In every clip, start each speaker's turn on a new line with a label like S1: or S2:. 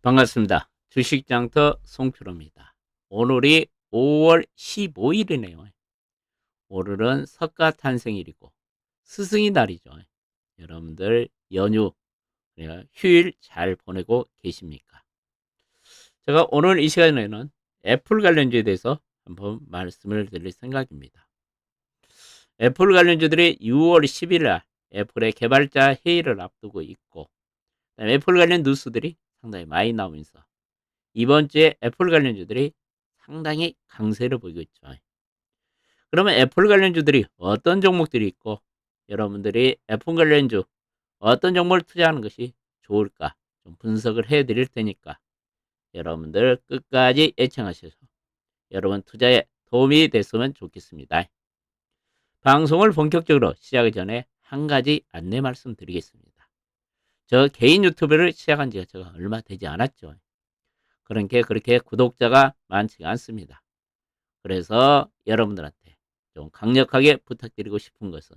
S1: 반갑습니다. 주식장터 송프로입니다. 오늘이 5월 15일이네요. 오늘은 석가탄생일이고 스승의 날이죠. 여러분들 연휴, 휴일 잘 보내고 계십니까? 제가 오늘 이 시간에는 애플 관련주에 대해서 한번 말씀을 드릴 생각입니다. 애플 관련주들이 6월 10일 날 애플의 개발자 회의를 앞두고 있고, 애플 관련 뉴스들이 상당히 많이 나오면서 이번 주에 애플 관련주들이 상당히 강세를 보이고 있죠. 그러면 애플 관련주들이 어떤 종목들이 있고, 여러분들이 애플 관련주 어떤 종목을 투자하는 것이 좋을까 좀 분석을 해 드릴 테니까 여러분들 끝까지 애청하셔서 여러분 투자에 도움이 됐으면 좋겠습니다. 방송을 본격적으로 시작하기 전에 한 가지 안내 말씀드리겠습니다. 저 개인 유튜브를 시작한 지가 제가 얼마 되지 않았죠. 그렇게 구독자가 많지가 않습니다. 그래서 여러분들한테 좀 강력하게 부탁드리고 싶은 것은,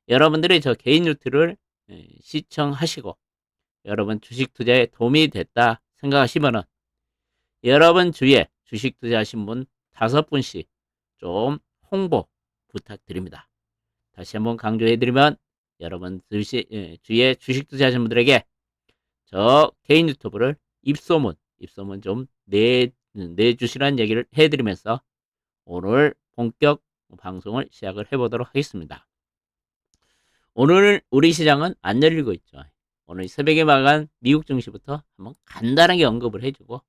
S1: 여러분들이 저 개인 유튜브를 시청하시고 여러분 주식 투자에 도움이 됐다 생각하시면은 여러분 주위에 주식 투자하신 분 5분씩 좀 홍보 부탁드립니다. 다시 한번 강조해 드리면, 여러분 주위에 주식 투자하신 분들에게 저 개인 유튜브를 입소문 좀 내주시라는 얘기를 해드리면서 오늘 본격 방송을 시작을 해보도록 하겠습니다. 오늘 우리 시장은 안 열리고 있죠. 오늘 새벽에 마감 미국 증시부터 한번 간단하게 언급을 해주고,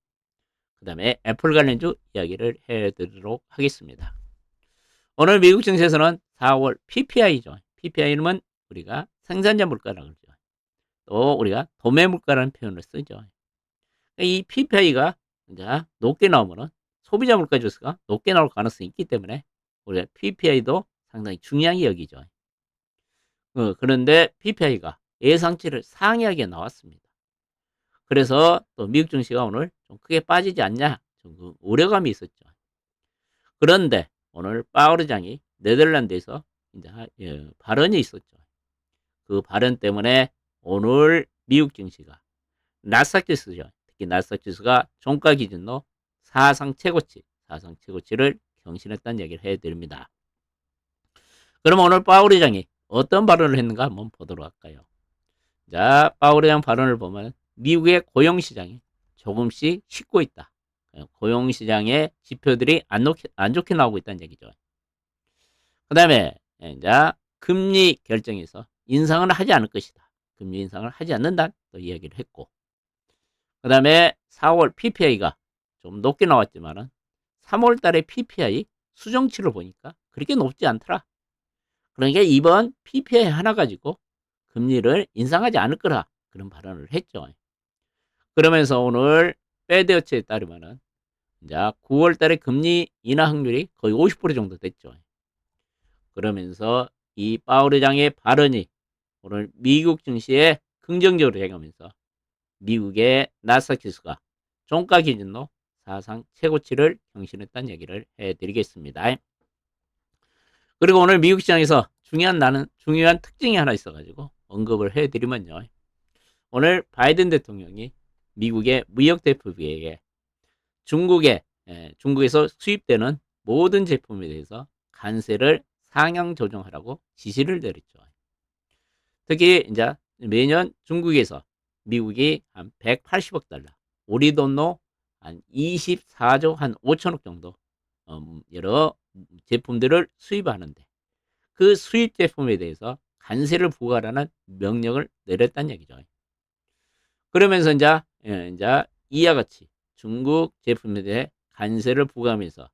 S1: 그 다음에 애플 관련주 이야기를 해드리도록 하겠습니다. 오늘 미국 증시에서는 4월 PPI죠. PPI는 우리가 생산자 물가라고 그러죠. 또 우리가 도매 물가라는 표현을 쓰죠. 이 PPI가 이제 높게 나오면은 소비자 물가 지수가 높게 나올 가능성이 있기 때문에 우리가 PPI도 상당히 중요하게 여기죠. 그런데 PPI가 예상치를 상회하게 나왔습니다. 그래서 또 미국 증시가 오늘 좀 크게 빠지지 않냐, 좀 우려감이 있었죠. 그런데 오늘 파월 의장이 네덜란드에서 이제 발언이 있었죠. 그 발언 때문에 오늘 미국 증시가 나스닥 지수죠. 특히 나스닥 지수가 종가 기준으로 사상 최고치를 경신했다는 얘기를 해드립니다. 그럼 오늘 파월 의장이 어떤 발언을 했는가 한번 보도록 할까요? 자, 파월 의장 발언을 보면 미국의 고용시장이 조금씩 식고 있다. 고용시장의 지표들이 안 좋게 나오고 있다는 얘기죠. 그 다음에 이제 금리 결정에서 인상을 하지 않을 것이다. 금리 인상을 하지 않는다 또 이야기를 했고, 그 다음에 4월 PPI가 좀 높게 나왔지만은 3월 달에 PPI 수정치를 보니까 그렇게 높지 않더라. 그러니까 이번 PPI 하나 가지고 금리를 인상하지 않을 거라, 그런 발언을 했죠. 그러면서 오늘 페드 여치에 따르면은 이제 9월 달에 금리 인하 확률이 거의 50% 정도 됐죠. 그러면서 이 파월 의장의 발언이 오늘 미국 증시에 긍정적으로 작용하면서 미국의 나스닥 지수가 종가 기준으로 사상 최고치를 경신했다는 얘기를 해드리겠습니다. 그리고 오늘 미국 시장에서 중요한 특징이 하나 있어가지고 언급을 해드리면요. 오늘 바이든 대통령이 미국의 무역 대표부에게 중국에서 수입되는 모든 제품에 대해서 관세를 상향 조정하라고 지시를 내렸죠. 특히 이제 매년 중국에서 미국이 한 180억 달러, 우리 돈으로 한 24조 한 5천억 정도 여러 제품들을 수입하는데, 그 수입 제품에 대해서 관세를 부과하라는 명령을 내렸다는 얘기죠. 그러면서 이제 이와 같이 중국 제품에 대해 관세를 부과하면서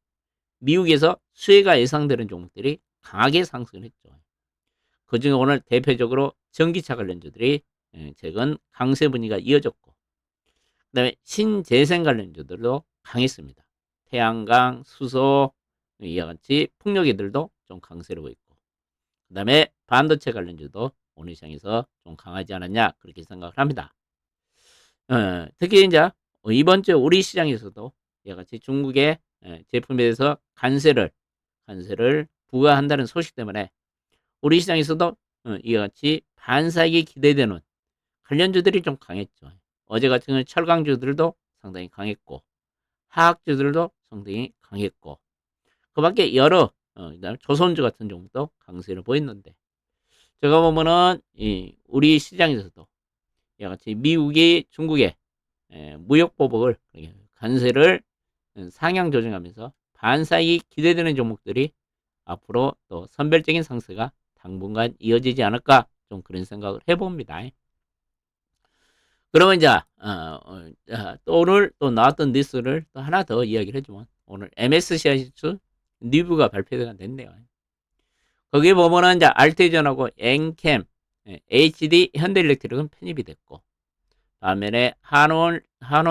S1: 미국에서 수혜가 예상되는 종목들이 강하게 상승했죠. 그중에 오늘 대표적으로 전기차 관련주들이 최근 강세 분위기가 이어졌고, 그다음에 신재생 관련주들도 강했습니다. 태양광, 수소, 이와 같이 풍력애들도 좀 강세를 보였고, 그다음에 반도체 관련주도 오늘 시장에서 좀 강하지 않았냐, 그렇게 생각을 합니다. 특히 이제 이번 주 우리 시장에서도 이와 같이 중국의 제품에 대해서 관세를 부과한다는 소식 때문에 우리 시장에서도 이와 같이 반사익이 기대되는 관련주들이 좀 강했죠. 어제 같은 경우는 철강주들도 상당히 강했고, 화학주들도 상당히 강했고, 그 밖에 여러, 그다음에 조선주 같은 종목도 강세를 보였는데, 제가 보면은, 우리 시장에서도, 이와 같이 미국이 중국의 무역보복을, 관세를 상향 조정하면서 반사익이 기대되는 종목들이 앞으로 또 선별적인 상승가 당분간 이어지지 않을까, 좀 그런 생각을 해봅니다. 그러면 이제 또 오늘 또 나왔던 뉴스를 또 하나 더 이야기를 해주면, 오늘 MSCI 지수 리뷰가 발표가 됐네요. 거기 보면은 이제 알테전하고 엔캠, HD 현대일렉트릭은 편입이 됐고, 반면에 한원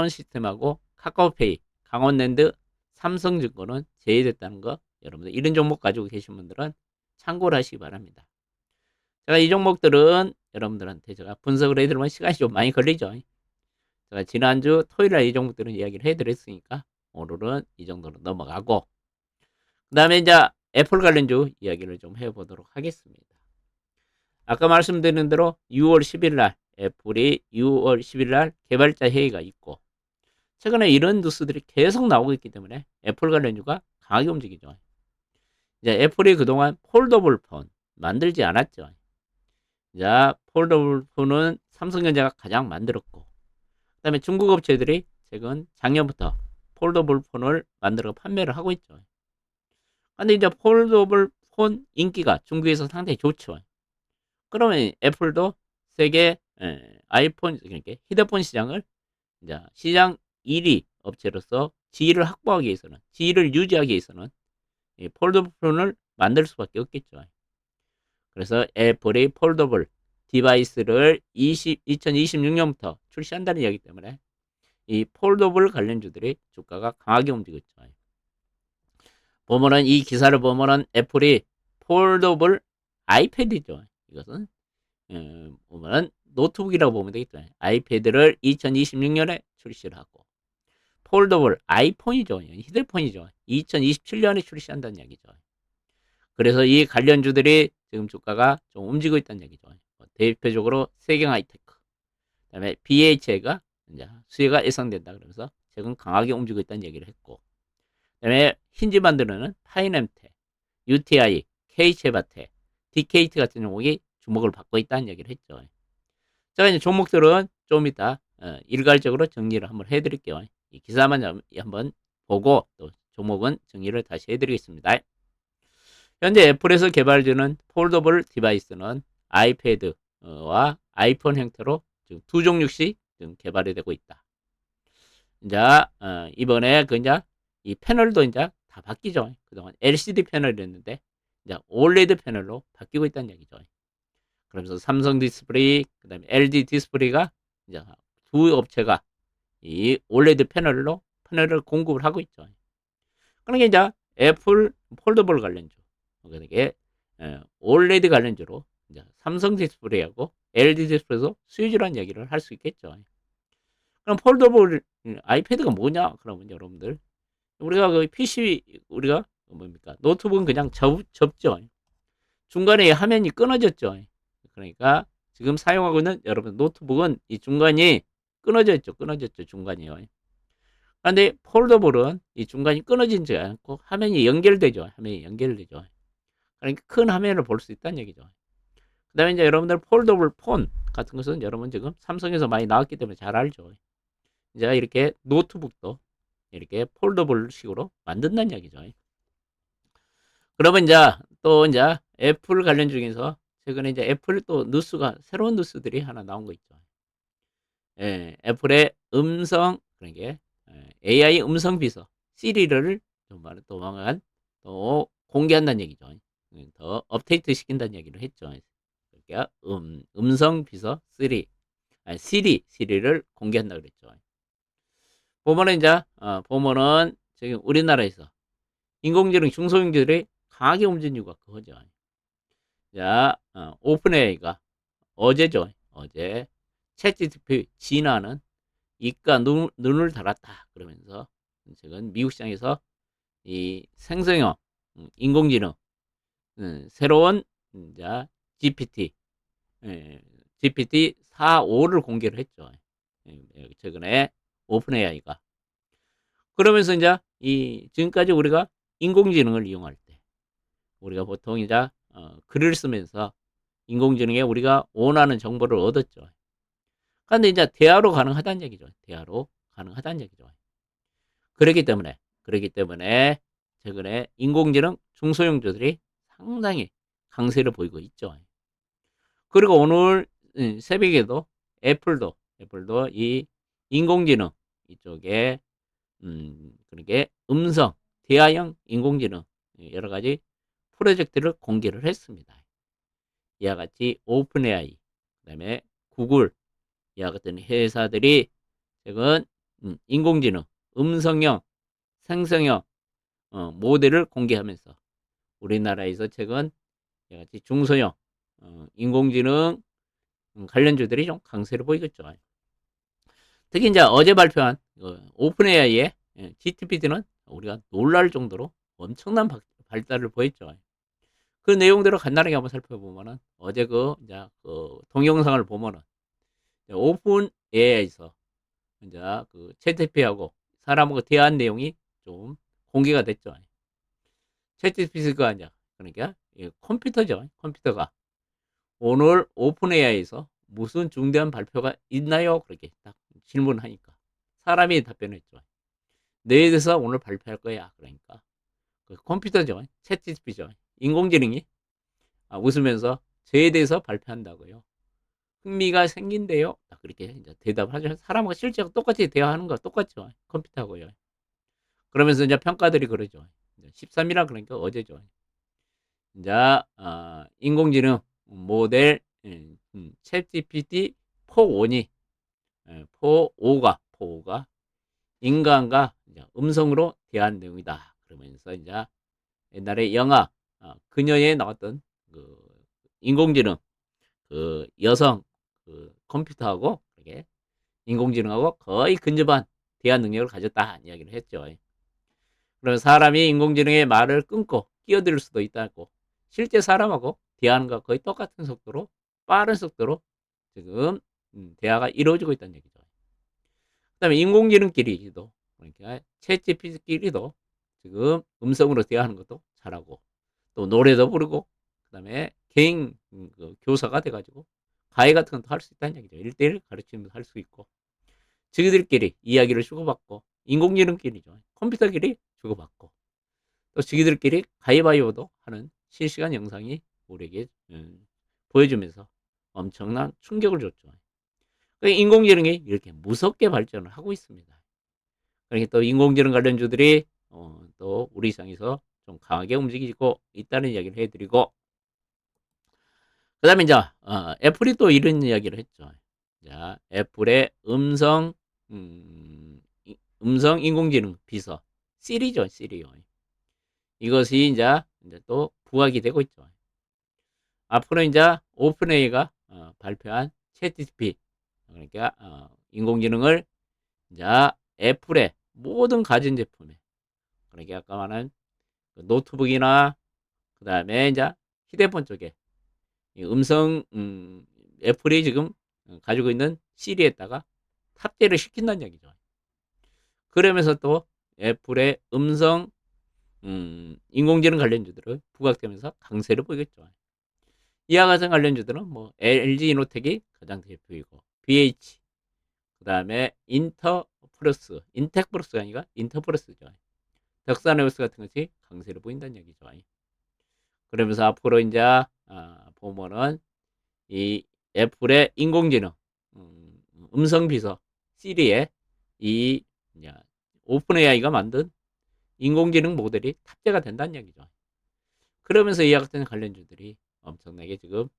S1: 시스템하고 카카오페이, 강원랜드, 삼성증권은 제외됐다는 거, 여러분들 이런 종목 가지고 계신 분들은 참고를 하시기 바랍니다. 제가 이 종목들은 여러분들한테 제가 분석을 해드리면 시간이 좀 많이 걸리죠. 제가 지난주 토요일에 이 종목들은 이야기를 해드렸으니까 오늘은 이 정도로 넘어가고, 그 다음에 이제 애플 관련주 이야기를 좀 해보도록 하겠습니다. 아까 말씀드린 대로 6월 10일 날 애플이 6월 10일 날 개발자 회의가 있고, 최근에 이런 뉴스들이 계속 나오고 있기 때문에 애플 관련주가 강하게 움직이죠. 이제 애플이 그동안 폴더블 폰 만들지 않았죠. 자, 폴더블 폰은 삼성전자가 가장 만들었고, 그 다음에 중국 업체들이 최근 작년부터 폴더블 폰을 만들어 판매를 하고 있죠. 근데 이제 폴더블 폰 인기가 중국에서 상당히 좋죠. 그러면 애플도 세계 아이폰, 그러니까 휴대폰 시장을 이제 시장 1위 업체로서 지위를 확보하기 위해서는, 지위를 유지하기 위해서는 이 폴더블 폰을 만들 수밖에 없겠죠. 그래서 애플이 폴더블 디바이스를 2026년부터 출시한다는 이야기 때문에 이 폴더블 관련주들이 주가가 강하게 움직였죠. 보면은 이 기사를 보면은 애플이 폴더블 아이패드죠. 이것은 보면은 노트북이라고 보면 되겠죠. 아이패드를 2026년에 출시를 하고, 폴더블 아이폰이죠. 휴대폰이죠. 2027년에 출시한다는 얘기죠. 그래서 이 관련주들이 지금 주가가 좀 움직이고 있다는 얘기죠. 대표적으로 세경 하이테크, 그다음에 BHA가 이제 수혜가 예상된다. 그러면서 최근 강하게 움직이고 있다는 얘기를 했고, 그다음에 힌지 만드는 파이넴테, UTI, K체바테, DKT 같은 종목이 주목을 받고 있다는 얘기를 했죠. 제가 이제 종목들은 좀 이따 일괄적으로 정리를 한번 해드릴게요. 이 기사만 한번 보고 또 종목은 정리를 다시 해드리겠습니다. 현재 애플에서 개발 중인 폴더블 디바이스는 아이패드와 아이폰 형태로 지금 두 종류씩 지금 개발이 되고 있다. 이제 이번에 이제 이 패널도 이제 다 바뀌죠. 그동안 LCD 패널이었는데 이제 OLED 패널로 바뀌고 있다는 얘기죠. 그러면서 삼성 디스플레이, 그다음에 LG 디스플레이가 이제 두 업체가 이 OLED 패널을 공급을 하고 있죠. 그러니까 이제 애플 폴더블 관련주, 그러니까 OLED 관련주로 이제 삼성 디스플레이하고 LG 디스플레이도 수혜주라는 얘기를 할 수 있겠죠. 그럼 폴더블 아이패드가 뭐냐? 그러면 여러분들, 우리가 그 PC, 우리가 뭡니까? 노트북은 그냥 접죠. 중간에 화면이 끊어졌죠. 그러니까 지금 사용하고 있는 여러분 노트북은 이 중간이 끊어졌죠. 중간이요. 그런데 폴더블은 이 중간이 끊어지지 않고 화면이 연결되죠. 그러니까 큰 화면을 볼 수 있다는 얘기죠. 그 다음에 이제 여러분들 폴더블 폰 같은 것은 여러분 지금 삼성에서 많이 나왔기 때문에 잘 알죠. 이제 이렇게 노트북도 이렇게 폴더블 식으로 만든다는 얘기죠. 그러면 이제 애플 관련 중에서 최근에 이제 애플 또 새로운 뉴스들이 하나 나온 거 있죠. 애플의 그러니까 AI 음성 비서 시리를 또 공개한다는 얘기죠. 더 업데이트 시킨다는 얘기를 했죠. 그러니까 음성 비서 시리를 공개한다 그랬죠. 보면은 지금 우리나라에서 인공지능 중소형들이 강하게 움직인 이유가 그거죠. 자, 오픈AI가 어제 챗GPT 진화는 이가 눈을 달았다 그러면서 지금 미국 시장에서 이 생성형 인공지능 새로운 자 GPT GPT 4.5를 공개를 했죠. 최근에 오픈 AI가. 그러면서 이제 이 지금까지 우리가 인공지능을 이용할 때 우리가 보통 이제 글을 쓰면서 인공지능에 우리가 원하는 정보를 얻었죠. 근데 이제 대화로 가능하다는 얘기죠. 대화로 가능하다는 얘기죠. 그렇기 때문에 최근에 인공지능 중소형주들이 상당히 강세를 보이고 있죠. 그리고 오늘 새벽에도 애플도 이 인공지능 이쪽에 그러게 음성 대화형 인공지능 여러 가지 프로젝트를 공개를 했습니다. 이와 같이 오픈 AI 그다음에 구글 이와 같은 회사들이 최근 인공지능 음성형 생성형 모델을 공개하면서 우리나라에서 최근 이와 같이 중소형 인공지능 관련주들이 좀 강세를 보이겠죠. 특히 이제 어제 발표한 오픈 AI의 GTPT는 우리가 놀랄 정도로 엄청난 발달을 보였죠. 그 내용대로 간단하게 한번 살펴보면은 어제 이제 동영상을 보면은 오픈 AI에서 이제 챗GPT하고 사람하고 대화한 내용이 좀 공개가 됐죠. 챗GPT가 이제 그러니까 컴퓨터죠. 컴퓨터가 오늘 오픈 AI에서 무슨 중대한 발표가 있나요? 그렇게 딱 질문하니까 사람이 답변했죠. 내에 대해서 오늘 발표할 거야. 그러니까 그 컴퓨터죠. 챗GPT죠. 인공지능이 웃으면서 저에 대해서 발표한다고요. 흥미가 생긴대요. 그렇게 이제 대답하죠. 사람하고 실제로 똑같이 대화하는 거 똑같죠. 컴퓨터하고요. 그러면서 이제 평가들이 그러죠. 13이라 그러니까 어제죠. 이제 인공지능 모델 챗 GPT 4.1이 4.5가 인간과 이제 음성으로 대한 내용이다. 그러면서 이제 옛날에 영화 그녀에 나왔던 그 인공지능 그 여성 그 컴퓨터하고 이렇게 인공지능하고 거의 근접한 대화 능력을 가졌다 이야기를 했죠. 그러면 사람이 인공지능의 말을 끊고 끼어들 수도 있다고 실제 사람하고 대화하는 것 거의 똑같은 속도로 빠른 속도로 지금 대화가 이루어지고 있다는 얘기죠. 그다음에 인공지능끼리도 그러니까 챗 GPT끼리도 지금 음성으로 대화하는 것도 잘하고 또 노래도 부르고 그다음에 개인 교사가 돼가지고 과외 같은 것도 할 수 있다는 얘기죠. 1대1 가르치면서 할 수 있고 지기들끼리 이야기를 주고받고 인공지능끼리죠. 컴퓨터끼리 주고받고 또 지기들끼리 가위바위보도 하는 실시간 영상이 우리에게 보여주면서 엄청난 충격을 줬죠. 인공지능이 이렇게 무섭게 발전을 하고 있습니다. 그러니까 또 인공지능 관련주들이 또 우리 시장에서 좀 강하게 움직이고 있다는 이야기를 해드리고 그 다음에 이제 애플이 또 이런 이야기를 했죠. 자, 애플의 음성 인공지능 비서 시리죠, 시리요. 이것이 이제 또 부각이 되고 있죠. 앞으로 이제 오픈AI가 발표한 챗GPT 그러니까 인공지능을 이제 애플의 모든 가전제품에 그러니까 아까 말한 노트북이나 그 다음에 이제 휴대폰 쪽에 음성 애플이 지금 가지고 있는 시리에다가 탑재를 시킨다는 얘기죠. 그러면서 또 애플의 음성 인공지능 관련주들을 부각되면서 강세를 보이겠죠. 이와 같은 관련주들은 뭐 LG 이노텍이 가장 대표이고 BH 그 다음에 인텍플러스가 아니라 인터플러스죠. 덕산에오스 같은 것이 강세를 보인다는 얘기죠. 그러면서 앞으로 이제 보면은 이 애플의 인공지능 음성 비서 시리에 이 오픈 AI가 만든 인공지능 모델이 탑재가 된다는 얘기죠. 그러면서 이와 같은 관련주들이 엄청나게 지금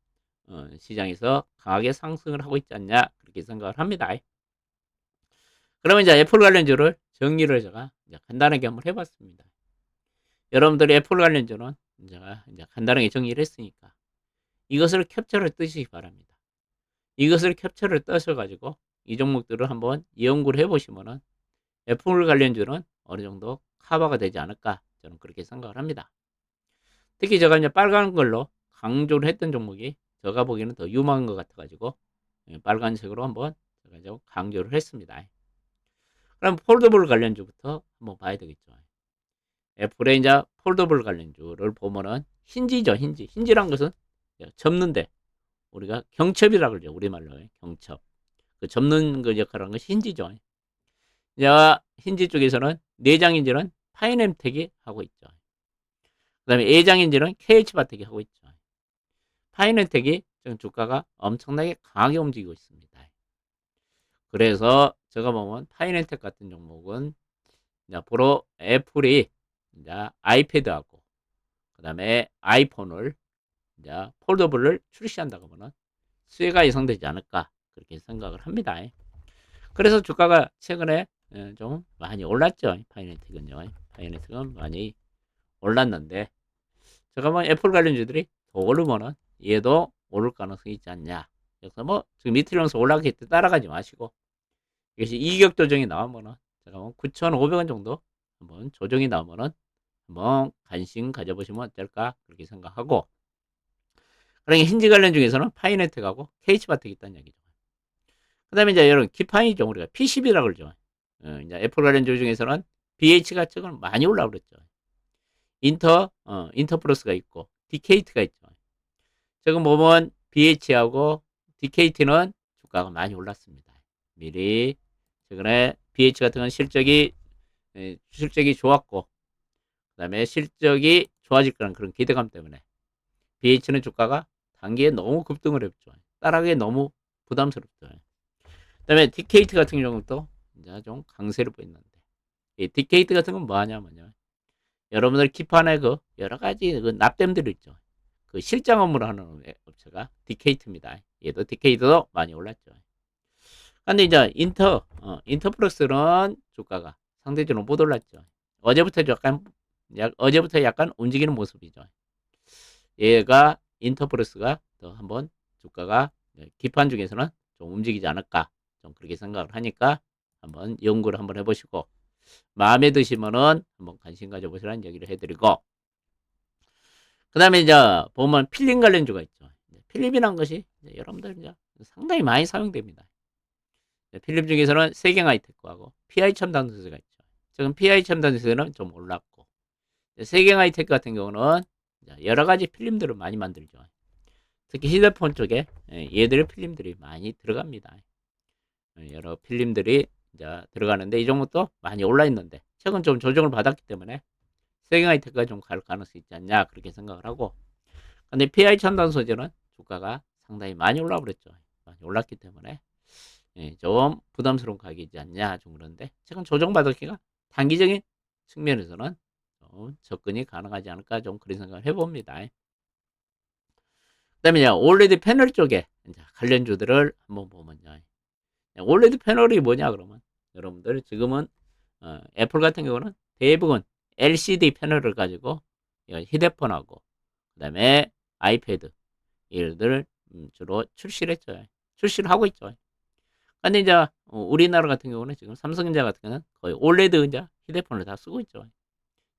S1: 시장에서 강하게 상승을 하고 있지 않냐 그렇게 생각을 합니다. 그러면 이제 애플 관련주를 정리를 제가 이제 간단하게 한번 해봤습니다. 여러분들이 애플 관련주는 제가 이제 간단하게 정리를 했으니까 이것을 캡처를 뜨시기 바랍니다. 이것을 캡처를 떠셔가지고 이 종목들을 한번 연구를 해보시면은 애플 관련주는 어느 정도 커버가 되지 않을까 저는 그렇게 생각을 합니다. 특히 제가 이제 빨간 걸로 강조를 했던 종목이 제가 보기에는 더 유망한 것 같아가지고 빨간색으로 한번 제가 좀 강조를 했습니다. 그럼 폴더블 관련주부터 한번 봐야 되겠죠. 애플의 이제 폴더블 관련주를 보면은 힌지죠, 힌지. 힌지란 것은 접는데 우리가 경첩이라 그러죠. 우리말로 경첩. 그 접는 그 역할을 하는 것이 힌지죠. 이제 힌지 쪽에서는 내장인지는 파이넴텍이 하고 있죠. 그 다음에 애장인지는 KH바텍이 하고 있죠. 파이넴텍이 지금 주가가 엄청나게 강하게 움직이고 있습니다. 그래서 제가 보면 파이넨텍 같은 종목은 이제 앞으로 애플이 이제 아이패드하고 그 다음에 아이폰을 이제 폴더블을 출시한다고 하면 수혜가 예상되지 않을까 그렇게 생각을 합니다. 그래서 주가가 최근에 좀 많이 올랐죠. 파이넨텍은요. 파이넨텍은 많이 올랐는데 제가 뭐 애플 관련주들이 더 오르면은 얘도 오를 가능성이 있지 않냐. 그래서 뭐 지금 이틀연속 올라가기 때문에 따라가지 마시고 이것이 이격 조정이 나오면은 제가 뭐 9,500원 정도 한번 조정이 나오면은 한번 관심 가져보시면 어떨까 그렇게 생각하고 그러니까 힌지 관련 중에서는 파이네텍하고 KH바텍이 있다는 얘기죠. 그 다음에 이제 여러분 기판이죠. 우리가 P10이라고 그러죠. 이제 애플 관련주 중에서는 BH가 최근 많이 올라오고 그랬죠. 인터플러스가 있고 디케이트가 있죠. 지금 보면 BH하고 디케이트는 주가가 많이 올랐습니다. 미리 최근에 BH 같은 건 실적이 좋았고 그다음에 실적이 좋아질 거라는 그런 기대감 때문에 BH는 주가가 단기에 너무 급등을 했죠. 따라가기 너무 부담스럽죠. 그다음에 디케이트 같은 경우도 이제 좀 강세를 보이는데 이 디케이트 같은 건 뭐 하냐면요. 여러분들 기판에 그 여러 가지 그 납땜들이 있죠. 그 실장 업무를 하는 업체가 디케이트입니다. 얘도 디케이트도 많이 올랐죠. 근데 이제 인터플러스는 주가가 상대적으로 못 올랐죠. 어제부터 약간 움직이는 모습이죠. 얘가 인터플러스가 더 한번 주가가 기판 중에서는 좀 움직이지 않을까 좀 그렇게 생각을 하니까 한번 연구를 한번 해보시고 마음에 드시면은 한번 관심 가져보시라는 얘기를 해드리고 그 다음에 이제 보면 필름 관련주가 있죠. 필름이란 것이 여러분들 이제 상당히 많이 사용됩니다. 필름 중에서는 세경하이테크하고 PI첨단소재가 있죠. 지금 PI첨단소재는 좀 올랐고 세경하이테크 같은 경우는 여러 가지 필름들을 많이 만들죠. 특히 휴대폰 쪽에 얘들의 필름들이 많이 들어갑니다. 여러 필름들이 이제 들어가는데 이 종목도 많이 올라 있는데 최근 좀 조정을 받았기 때문에 세경하이테크가 좀 갈 가능성이 있지 않냐 그렇게 생각을 하고 근데 PI첨단소재는 주가가 상당히 많이 올라 버렸죠. 많이 올랐기 때문에 좀 부담스러운 가격이지 않냐 좀 그런데 최근 조정받았기가 단기적인 측면에서는 좀 접근이 가능하지 않을까 좀 그런 생각을 해봅니다. 그다음에 올레드 패널 쪽에 이제 관련주들을 한번 보면요. 올레드 패널이 뭐냐 그러면 여러분들 지금은 애플 같은 경우는 대부분 LCD 패널을 가지고 휴대폰하고 그다음에 아이패드 이들 주로 출시를 했죠. 출시를 하고 있죠. 근데 이제 우리나라 같은 경우는 지금 삼성전자 같은 경우는 거의 올레드 이제 휴대폰을 다 쓰고 있죠.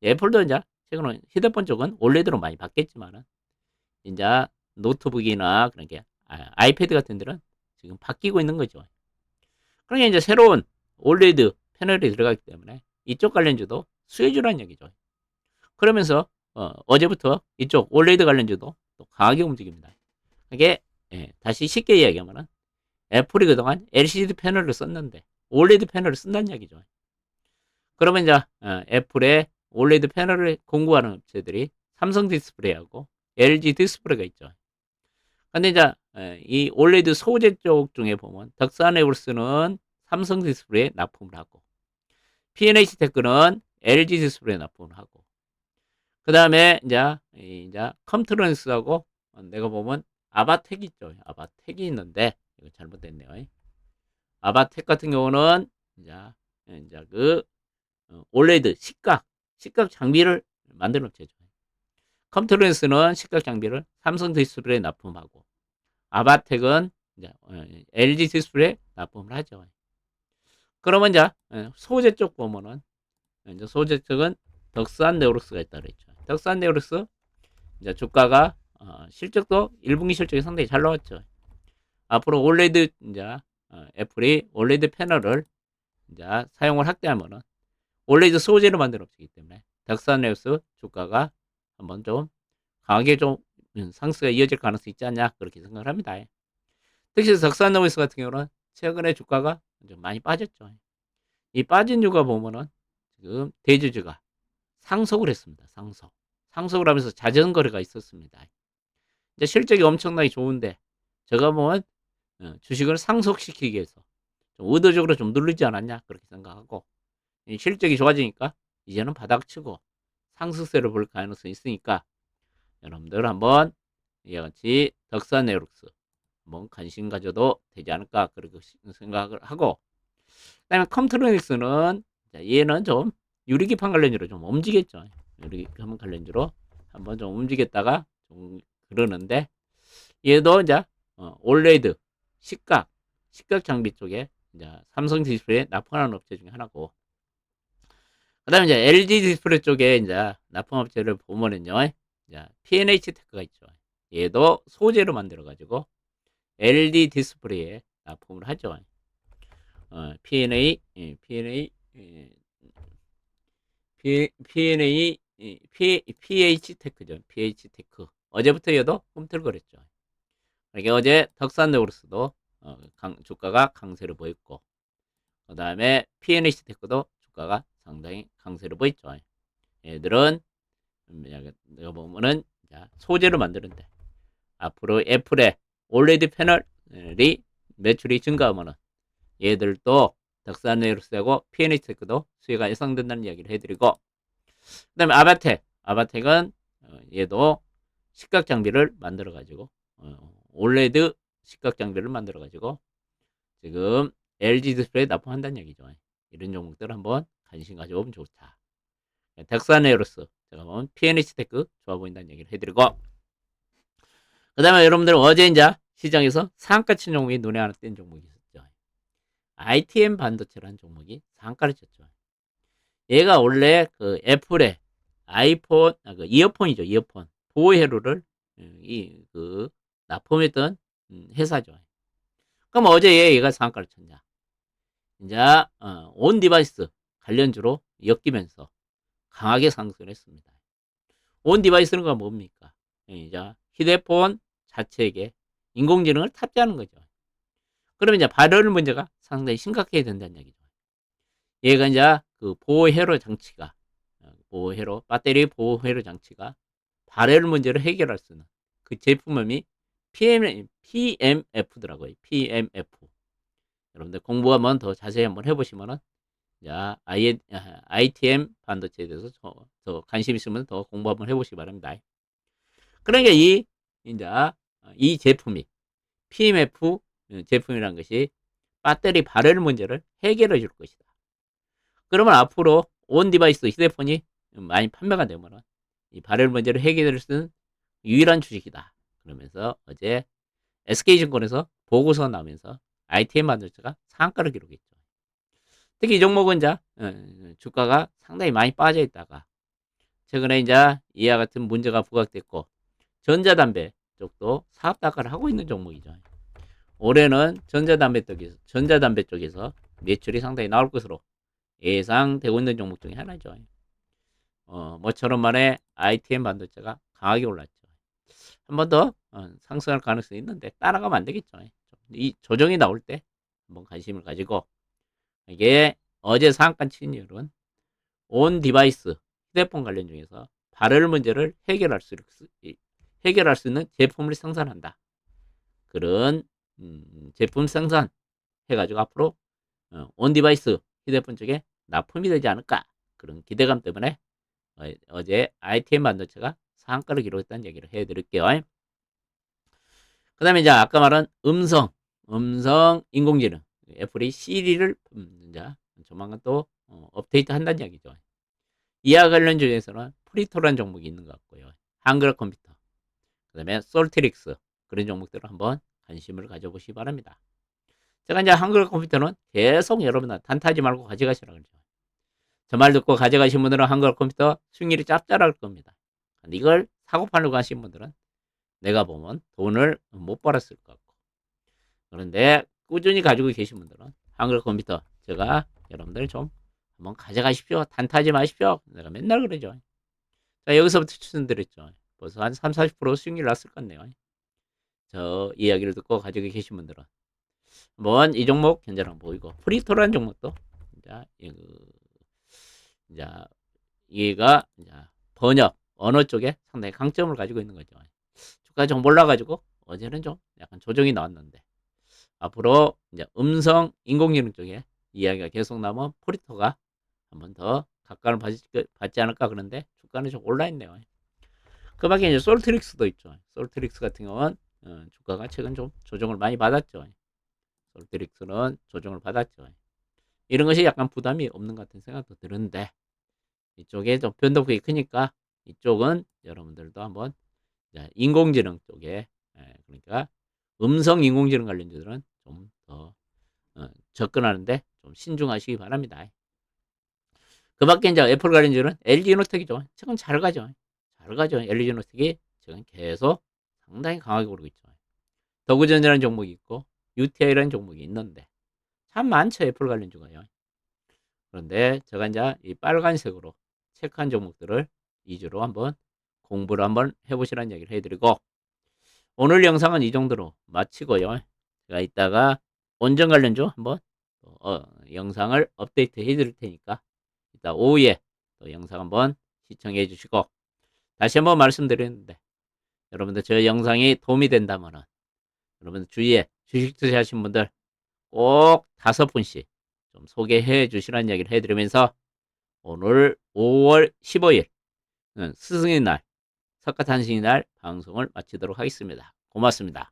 S1: 애플도 이제 최근에 휴대폰 쪽은 올레드로 많이 바뀌었지만은 이제 노트북이나 그런 게 아이패드 같은 데는 지금 바뀌고 있는 거죠. 그러니까 이제 새로운 올레드 패널이 들어가기 때문에 이쪽 관련주도 수혜주라는 얘기죠. 그러면서 어제부터 이쪽 올레드 관련주도 또 강하게 움직입니다. 이게 다시 쉽게 이야기하면은 애플이 그동안 LCD 패널을 썼는데 올레드 패널을 쓴다는 얘기죠. 그러면 이제 애플의 올레드 패널을 공급하는 업체들이 삼성 디스플레이하고 LG 디스플레이가 있죠. 근데 이제 이 올레드 소재 쪽 중에 보면 덕산에버스는 삼성 디스플레이에 납품을 하고 P&H 테크는 LG 디스플레이에 납품을 하고 그 다음에 이제 컴트론스하고 내가 보면 아바텍이 있죠. 아바텍이 있는데 이거 잘못됐네요. 아바텍 같은 경우는 이제 그 올레드 시각 장비를 만드는 업체죠. 컴트론스는 시각 장비를 삼성 디스플레이에 납품하고 아바텍은 이제 LG 디스플레이에 납품을 하죠. 그러면 이제 소재 쪽 보면은 이제 소재 쪽은 덕산 네오룩스가 있다 그랬죠. 덕산 네오룩스 이제 주가가 실적도 1분기 실적이 상당히 잘 나왔죠. 앞으로 올레드 이제 애플이 올레드 패널을 이제 사용을 확대하면은 올레드 소재로 만든 업체이기 때문에 덕산네오스 주가가 한번 좀 강하게 좀 상승에 이어질 가능성이 있지 않냐 그렇게 생각을 합니다. 특히 덕산네오스 같은 경우는 최근에 주가가 좀 많이 빠졌죠. 이 빠진 이유가 보면은 지금 대주주가 상속을 했습니다. 상속을 하면서 잦은 거래가 있었습니다. 이제 실적이 엄청나게 좋은데 제가 보면 주식을 상속시키기 위해서 좀 의도적으로 좀 누르지 않았냐 그렇게 생각하고 실적이 좋아지니까 이제는 바닥치고 상승세를 볼 가능성이 있으니까 여러분들 한번 이와 같이 덕산네오룩스 한번 관심 가져도 되지 않을까 그렇게 생각을 하고 그다음에 컴트로닉스는 얘는 좀 유리기판 관련주로 좀 움직였죠. 유리기판 관련주로 한번 좀 움직였다가 좀 그러는데 얘도 이제 올레드 시각 장비 쪽에 이제 삼성 디스플레이 납품하는 업체 중에 하나고 그다음에 이제 LG 디스플레이 쪽에 이제 납품 업체를 보면은요, 이제 P&H 테크가 있죠. 얘도 소재로 만들어 가지고 LG 디스플레이에 납품을 하죠. P&A, P&A, P&A, PH 테크죠. PH 테크. 어제부터 얘도 꿈틀거렸죠. 이게 어제 덕산네오르스도 주가가 강세를 보였고, 그 다음에 P&H 테크도 주가가 상당히 강세를 보였죠. 얘들은 내가 보면은 소재를 만드는데 앞으로 애플의 올레드 패널이 매출이 증가하면은 얘들도 덕산네오르스하고 P&H 테크도 수혜가 예상된다는 이야기를 해드리고 그 다음에 아바텍은 얘도 식각 장비를 만들어 가지고 올레드 식각 장비를 만들어 가지고 지금 LG 디스플레이 납품한다는 얘기죠. 이런 종목들 한번 관심 가져보면 좋다. 덕산네오르스 제가 보면 P&H 테크 좋아 보인다는 얘기를 해드리고 그 다음에 여러분들 어제 이제 시장에서 상한가 친 종목이 눈에 하나 띈 종목이 있었죠. ITM 반도체라는 종목이 상한가를 쳤죠. 얘가 원래 그 애플의 아이폰, 그 이어폰이죠. 이어폰. 보호회로를 그 납품했던 회사죠. 그럼 어제 얘가 상한가를 쳤냐. 이제 온 디바이스 관련주로 엮이면서 강하게 상승을 했습니다. 온 디바이스는 뭡니까? 이제 휴대폰 자체에게 인공지능을 탑재하는 거죠. 그러면 이제 발열 문제가 상당히 심각해야 된다는 얘기죠. 얘가 이제 그 보호회로 장치가 보호회로 배터리 보호회로 장치가 발열 문제를 해결할 수 있는 그 제품명이 PMF더라고요. PMF. 여러분들 공부 한번 더 자세히 한번 해보시면은 ITM 반도체에 대해서 더 관심 있으면 더 공부 한번 해보시기 바랍니다. 그러니까 이제 이 제품이 PMF 제품이라는 것이 배터리 발열 문제를 해결해 줄 것이다. 그러면 앞으로 온 디바이스 휴대폰이 많이 판매가 되면 이 발열 문제를 해결할 수 있는 유일한 주식이다. 그러면서 어제 SK증권에서 보고서 나오면서 ITM 반도체가 상한가를 기록했죠. 특히 이 종목은 이제 주가가 상당히 많이 빠져 있다가 최근에 이제 이와 같은 문제가 부각됐고 전자담배 쪽도 사업 다가를 하고 있는 종목이죠. 올해는 전자담배 쪽에서 매출이 상당히 나올 것으로 예상되고 있는 종목 중에 하나죠. 모처럼 만에 ITM 반도체가 강하게 올랐죠. 한 번 더 상승할 가능성이 있는데 따라가면 안 되겠죠. 이 조정이 나올 때 한번 관심을 가지고 이게 어제 상한가 친 이유는 온 디바이스 휴대폰 관련 중에서 발열 문제를 해결할 수 있는 제품을 생산한다. 그런 제품 생산 해가지고 앞으로 온 디바이스 휴대폰 쪽에 납품이 되지 않을까 그런 기대감 때문에 어제 ITM 반도체가 상한가를 기록했다는 얘기를 해드릴게요. 그 다음에 이제 아까 말한 음성 인공지능 애플이 시리를 이제 조만간 또 업데이트 한다는 얘기죠. 이와 관련 중에서는 프리토라는 종목이 있는 것 같고요. 한글 컴퓨터 그 다음에 솔트릭스 그런 종목들을 한번 관심을 가져보시기 바랍니다. 제가 이제 한글 컴퓨터는 계속 여러분들 단타하지 말고 가져가시라고 그러죠. 저 말 듣고 가져가신 분들은 한글 컴퓨터 수익률이 짭짤할 겁니다. 이걸 사고 팔려고 하신 분들은 내가 보면 돈을 못 벌었을 것 같고 그런데 꾸준히 가지고 계신 분들은 한글 컴퓨터 제가 여러분들 좀 한번 가져가십시오. 단타하지 마십시오. 내가 맨날 그러죠. 자, 여기서부터 추천드렸죠. 벌써 한 3, 40% 수익률 났을 것 같네요. 저 이야기를 듣고 가지고 계신 분들은 한번 이 종목 현재랑 보이고 프리토라는 종목도 이제 얘가 이제 번역 언어 쪽에 상당히 강점을 가지고 있는 거죠. 주가 좀 몰라가지고 어제는 좀 약간 조정이 나왔는데 앞으로 이제 음성 인공지능 쪽에 이야기가 계속 나오면 프리토가 한번 더 각광을 받지 않을까. 그런데 주가는 좀 올라 있네요. 그 밖에 이제 솔트릭스도 있죠. 솔트릭스 같은 경우는 주가가 최근 좀 조정을 많이 받았죠. 솔트릭스는 조정을 받았죠. 이런 것이 약간 부담이 없는 것 같은 생각도 드는데 이쪽에 좀 변동폭이 크니까 이쪽은 여러분들도 한번 인공지능 쪽에 그러니까 음성 인공지능 관련주들은 좀 더 접근하는데 좀 신중하시기 바랍니다. 그 밖에 이제 애플 관련주는 LG노텍이죠. 최근 잘 가죠. 잘 가죠. LG노텍이 지금 계속 상당히 강하게 오르고 있죠. 더그전이라는 종목이 있고 UTI라는 종목이 있는데 참 많죠. 애플 관련주가요. 그런데 제가 이제 이 빨간색으로 체크한 종목들을 위주로 한번 공부를 한번 해보시라는 얘기를 해드리고 오늘 영상은 이 정도로 마치고요. 제가 이따가 원전 관련주 한번 영상을 업데이트 해드릴 테니까 이따 오후에 또 영상 한번 시청해 주시고 다시 한번 말씀드리는데 여러분들 저 영상이 도움이 된다면 여러분들 주위에 주식 투자하신 분들 꼭 5분씩 좀 소개해 주시라는 얘기를 해드리면서 오늘 5월 15일 스승의 날 석가탄신의 날 방송을 마치도록 하겠습니다. 고맙습니다.